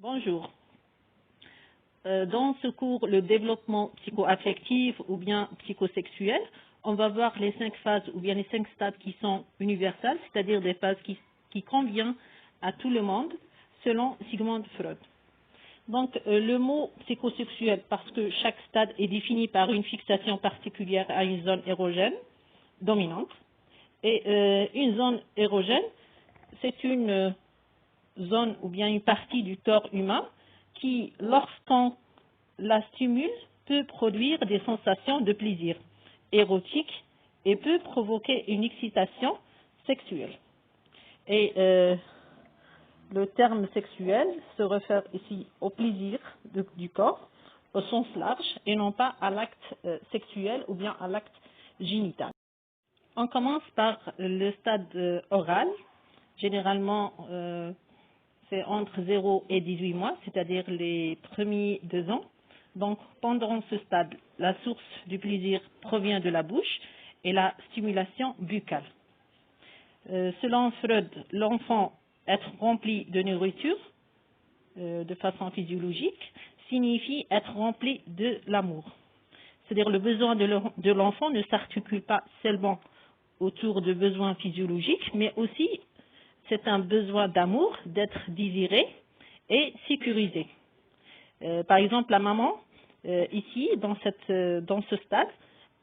Bonjour. Dans ce cours, le développement psychoaffectif ou bien psychosexuel, on va voir les 5 phases ou bien les 5 stades qui sont universelles, c'est-à-dire des phases qui conviennent à tout le monde, selon Sigmund Freud. Donc, le mot psychosexuel, parce que chaque stade est défini par une fixation particulière à une zone érogène dominante. Et une zone érogène, c'est une zone ou bien une partie du corps humain qui, lorsqu'on la stimule, peut produire des sensations de plaisir érotique et peut provoquer une excitation sexuelle. Et le terme sexuel se réfère ici au plaisir du corps au sens large et non pas à l'acte sexuel ou bien à l'acte génital. On commence par le stade oral. Généralement, c'est entre 0 et 18 mois, c'est-à-dire les premiers 2 ans. Donc, pendant ce stade, la source du plaisir provient de la bouche et la stimulation buccale. Selon Freud, l'enfant être rempli de nourriture de façon physiologique signifie être rempli de l'amour. C'est-à-dire le besoin de l'enfant ne s'articule pas seulement autour de besoins physiologiques, mais aussi c'est un besoin d'amour, d'être désiré et sécurisé. Par exemple, la maman, ici, dans ce stade,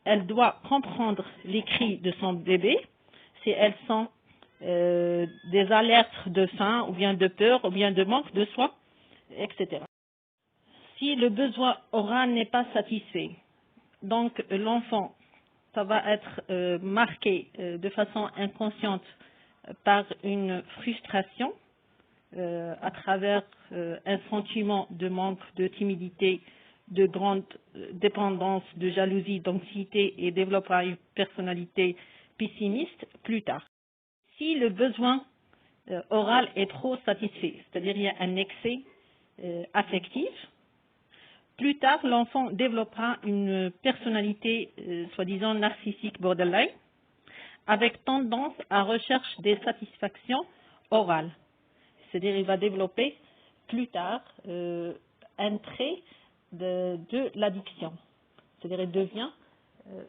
elle doit comprendre les cris de son bébé si elles sont des alertes de faim, ou bien de peur, ou bien de manque de soin, etc. Si le besoin oral n'est pas satisfait, donc l'enfant, ça va être marqué de façon inconsciente par une frustration à travers un sentiment de manque, de timidité, de grande dépendance, de jalousie, d'anxiété et développera une personnalité pessimiste plus tard. Si le besoin oral est trop satisfait, c'est-à-dire il y a un excès affectif, plus tard l'enfant développera une personnalité soi-disant narcissique borderline avec tendance à recherche des satisfactions orales. C'est-à-dire il va développer plus tard un trait de l'addiction. C'est-à-dire il devient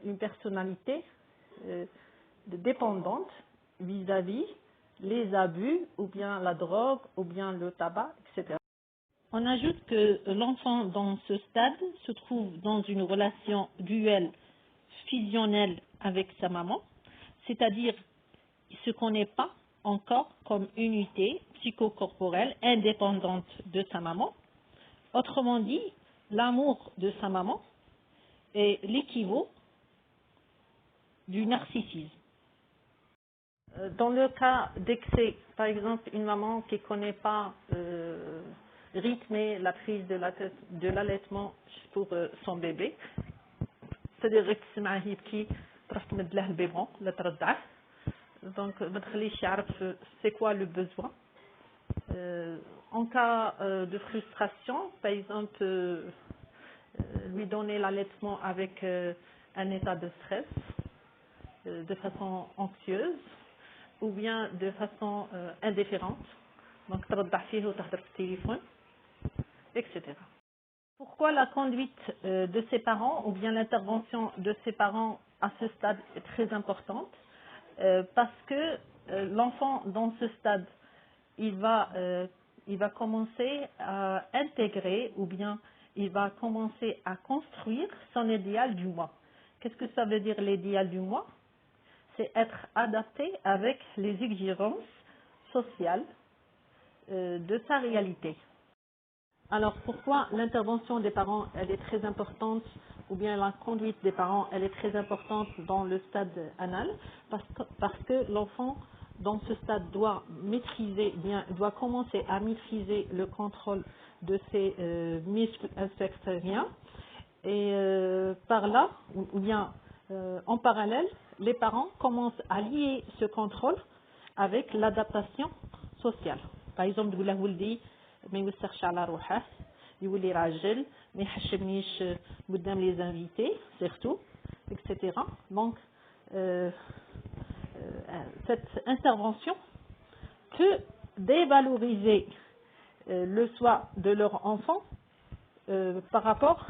une personnalité dépendante vis-à-vis les abus ou bien la drogue ou bien le tabac, etc. On ajoute que l'enfant dans ce stade se trouve dans une relation duelle fusionnelle avec sa maman, c'est-à-dire il ne se connaît pas encore comme unité psychocorporelle indépendante de sa maman. Autrement dit, l'amour de sa maman est l'équivalent du narcissisme. Dans le cas d'excès, par exemple, une maman qui ne connaît pas rythmer la prise de l'allaitement pour son bébé, c'est-à-dire que تسمعه يبكي تروح تمد له البيبون لا ترضعه. Donc, c'est quoi le besoin. En cas de frustration, par exemple, lui donner l'allaitement avec un état de stress, de façon anxieuse, ou bien de façon indifférente. Donc, ترضع فيه وتهضر في التليفون, etc. Pourquoi la conduite de ses parents ou bien l'intervention de ses parents à ce stade est très importante? Parce que l'enfant dans ce stade, il va commencer à intégrer ou bien il va commencer à construire son idéal du moi. Qu'est-ce que ça veut dire l'idéal du moi? C'est être adapté avec les exigences sociales de sa réalité. Alors pourquoi l'intervention des parents elle est très importante ou bien la conduite des parents elle est très importante dans le stade anal? Parce que l'enfant dans ce stade doit doit commencer à maîtriser le contrôle de ses muscles inférieurs et par là ou bien en parallèle les parents commencent à lier ce contrôle avec l'adaptation sociale. Par exemple, تقول له ولدي ما يوسخش على روحه, يولي راجل, ما يحشمنيش قدام les invités, surtout, etc. Donc, cette intervention peut dévaloriser le choix de leur enfant par rapport,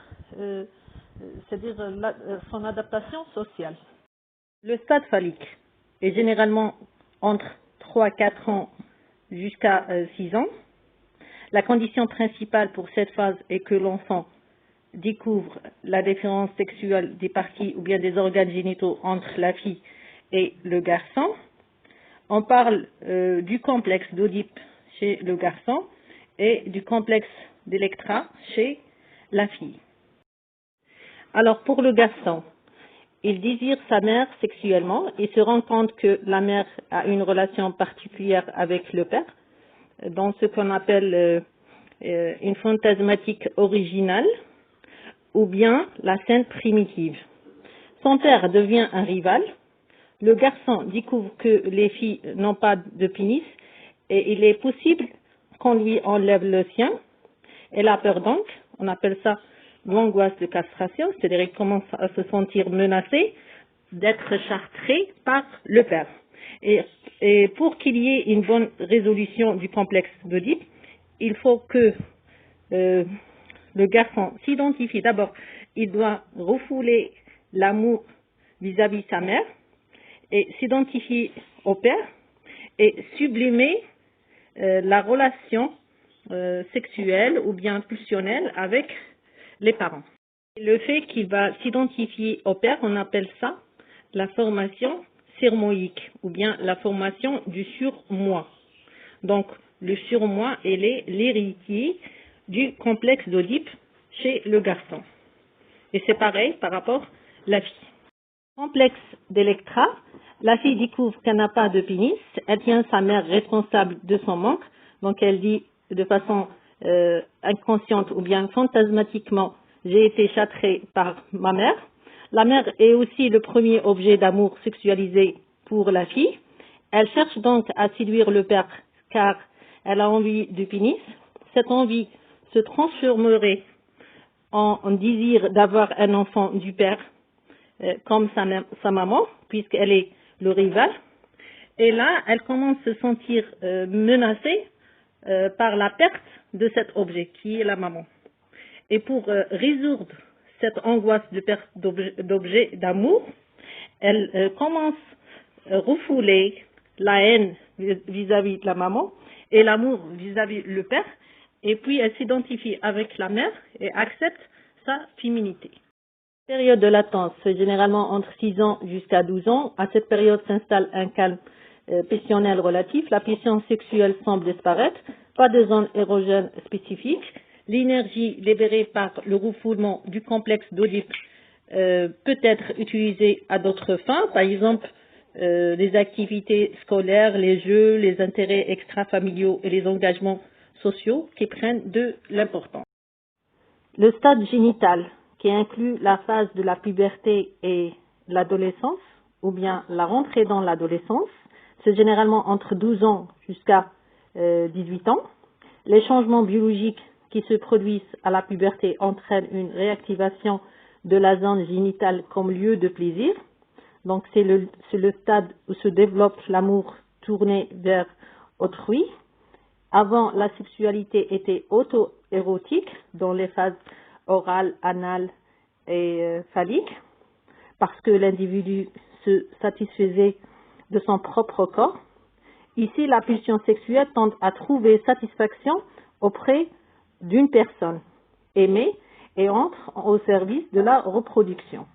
c'est-à-dire son adaptation sociale. Le stade phallique est généralement entre 3-4 ans jusqu'à 6 ans. La condition principale pour cette phase est que l'enfant découvre la différence sexuelle des parties ou bien des organes génitaux entre la fille et le garçon. On parle du complexe d'Oedipe chez le garçon et du complexe d'Électra chez la fille. Alors pour le garçon, il désire sa mère sexuellement et se rend compte que la mère a une relation particulière avec le père, dans ce qu'on appelle une fantasmatique originale ou bien la scène primitive. Son père devient un rival. Le garçon découvre que les filles n'ont pas de pénis et il est possible qu'on lui enlève le sien. Elle a peur donc, on appelle ça l'angoisse de castration, c'est-à-dire qu'il commence à se sentir menacé d'être chartré par le père. Et pour qu'il y ait une bonne résolution du complexe d'Oedipe, il faut que le garçon s'identifie. D'abord, il doit refouler l'amour vis-à-vis de sa mère et s'identifier au père et sublimer la relation sexuelle ou bien pulsionnelle avec les parents. Le fait qu'il va s'identifier au père, on appelle ça la formation sermoïque ou bien la formation du surmoi. Donc, le surmoi, il est l'héritier du complexe d'Oedipe chez le garçon. Et c'est pareil par rapport à la fille. Complexe d'Électra, la fille découvre qu'elle n'a pas de pénis, elle tient sa mère responsable de son manque, donc elle dit de façon inconsciente ou bien fantasmatiquement, j'ai été châtrée par ma mère. La mère est aussi le premier objet d'amour sexualisé pour la fille. Elle cherche donc à séduire le père car elle a envie du pénis. Cette envie se transformerait en désir d'avoir un enfant du père comme sa maman, puisqu'elle est le rival. Et là, elle commence à se sentir menacée par la perte de cet objet, qui est la maman. Et pour résoudre cette angoisse de perte d'objet d'amour, elle commence à refouler la haine vis-à-vis de la maman et l'amour vis-à-vis le père, et puis elle s'identifie avec la mère et accepte sa féminité. La période de latence, c'est généralement entre 6 ans jusqu'à 12 ans. À cette période s'installe un calme pulsionnel relatif. La pulsion sexuelle semble disparaître. Pas de zone érogène spécifique. L'énergie libérée par le refoulement du complexe d'Oedipe peut être utilisée à d'autres fins, par exemple les activités scolaires, les jeux, les intérêts extrafamiliaux et les engagements sociaux qui prennent de l'importance. Le stade génital, qui inclut la phase de la puberté et l'adolescence, ou bien la rentrée dans l'adolescence, c'est généralement entre 12 ans jusqu'à 18 ans. Les changements biologiques qui se produisent à la puberté entraînent une réactivation de la zone génitale comme lieu de plaisir. Donc c'est le stade où se développe l'amour tourné vers autrui. Avant, la sexualité était auto-érotique dans les phases orale, anale et phallique, parce que l'individu se satisfaisait de son propre corps. Ici, la pulsion sexuelle tend à trouver satisfaction auprès d'une personne aimée et entre au service de la reproduction.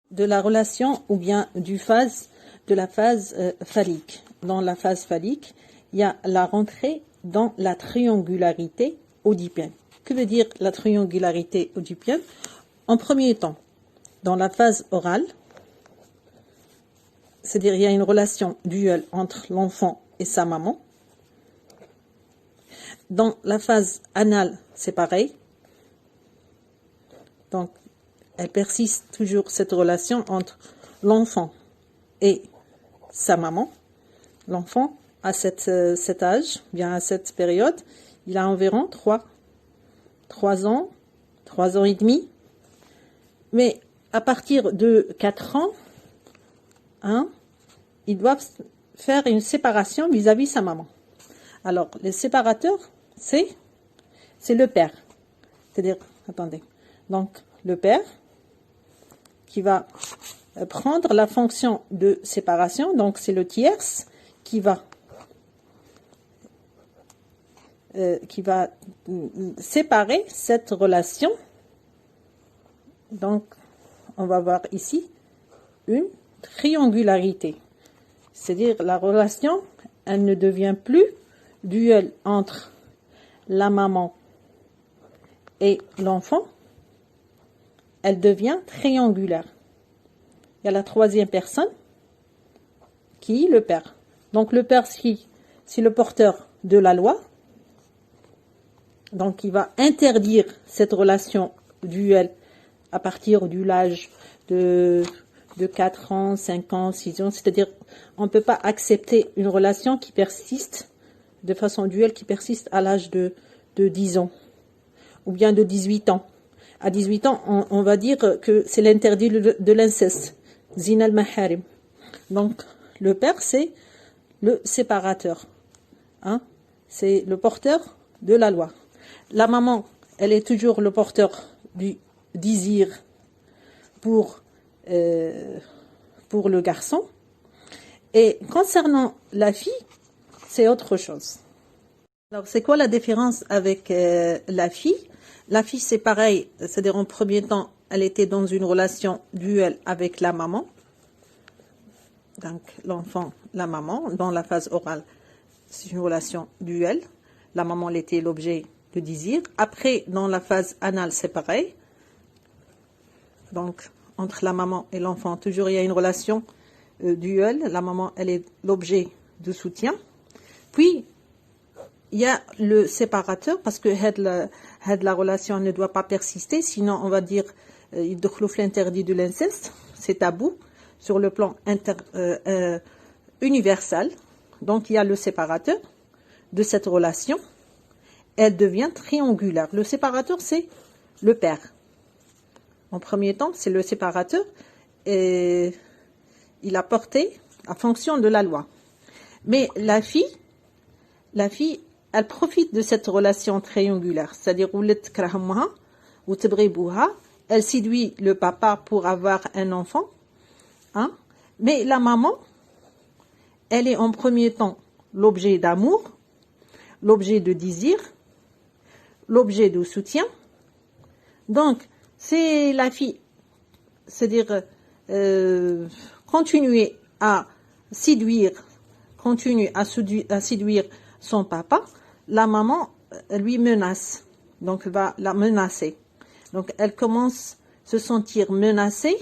De la relation ou bien de la phase phallique. Dans la phase phallique, il y a la rentrée dans la triangularité oedipienne. Que veut dire la triangularité oedipienne? En premier temps, dans la phase orale, c'est-à-dire il y a une relation duelle entre l'enfant et sa maman. Dans la phase anale, c'est pareil. Donc, elle persiste toujours cette relation entre l'enfant et sa maman. L'enfant, à cet âge, bien à cette période, il a environ 3 ans, 3 ans et demi. Mais à partir de 4 ans, ils doivent faire une séparation vis-à-vis sa maman. Alors, le séparateur, c'est le père. C'est-à-dire, attendez, donc le père qui va prendre la fonction de séparation, donc c'est le tierce qui va séparer cette relation. Donc, on va voir ici une triangularité. C'est-à-dire, la relation, elle ne devient plus duel entre la maman et l'enfant, elle devient triangulaire. Il y a la troisième personne qui est le père. Donc, le père, c'est le porteur de la loi. Donc, il va interdire cette relation duel à partir de l'âge de 4 ans, 5 ans, 6 ans. C'est-à-dire, on ne peut pas accepter une relation qui persiste de façon duel, qui persiste à l'âge de 10 ans ou bien de 18 ans. À 18 ans, on va dire que c'est l'interdit de l'inceste. Zina al-maharim. Donc, le père, c'est le séparateur. Hein? C'est le porteur de la loi. La maman, elle est toujours le porteur du désir pour le garçon. Et concernant la fille, c'est autre chose. Alors, c'est quoi la différence avec la fille? La fille, c'est pareil, c'est-à-dire en premier temps, elle était dans une relation duel avec la maman. Donc, l'enfant, la maman, dans la phase orale, c'est une relation duel. La maman, elle était l'objet de désir. Après, dans la phase anale, c'est pareil. Donc, entre la maman et l'enfant, toujours il y a une relation duel. La maman, elle est l'objet de soutien. Puis, il y a le séparateur, parce que la relation ne doit pas persister, sinon on va dire il doit l'interdit de l'inceste, c'est tabou sur le plan universel. Donc il y a le séparateur de cette relation, elle devient triangulaire. Le séparateur, c'est le père. En premier temps, c'est le séparateur et il a porté la fonction de la loi. Mais la fille, elle profite de cette relation triangulaire, c'est-à-dire elle séduit le papa pour avoir un enfant, hein? Mais la maman, elle est en premier temps l'objet d'amour, l'objet de désir, l'objet de soutien. Donc, c'est la fille, c'est-à-dire continuer à séduire son papa. La maman lui menace, donc va la menacer. Donc elle commence à se sentir menacée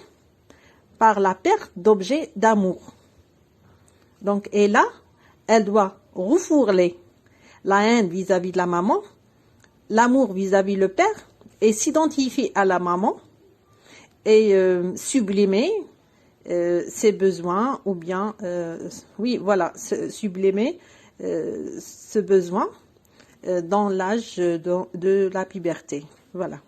par la perte d'objet d'amour. Donc et là, elle doit refourler la haine vis-à-vis de la maman, l'amour vis-à-vis le père, et s'identifier à la maman et sublimer ses besoins, ou bien, oui, voilà, sublimer ce besoin dans l'âge de la puberté. Voilà.